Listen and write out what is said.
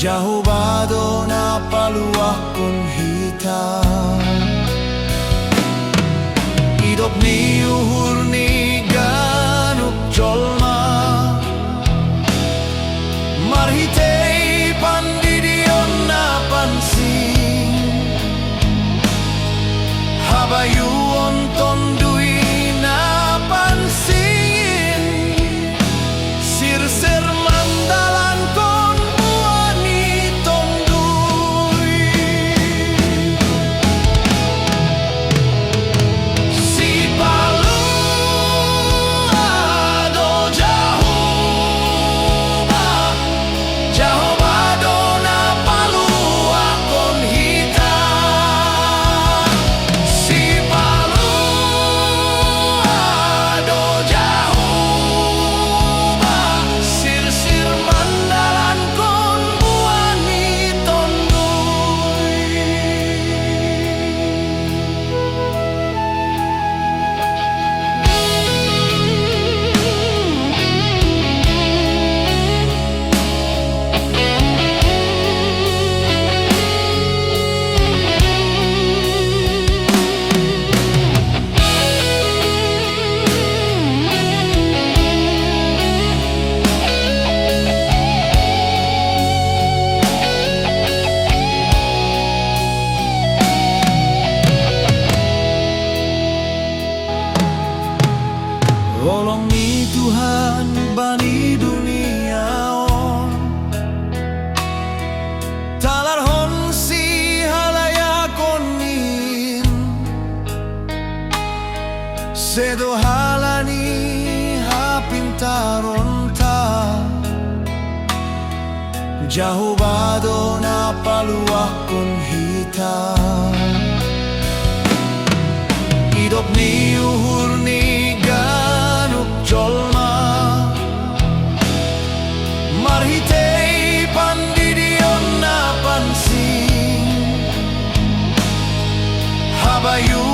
Jauh bado na paluah kun hitam. Hidup ni uhur ni ganuk jolma, marhitei pandidion na pansing, habayuon tondui na pansingin, sirser mandalan kon buani tondui. Si palu ado jauh bado na palu akon hitam. Si palu ado jauh sir-sir mandalan kon buani tondui. Tolong ni Tuhan bani dunia on, talar hon si halayakonin, sedo halani hapintaron ta, jauh bado na paluah kun hitam. Hidup ni uhur ni ganuk jolma, marhitei pandidion na pansing, habayu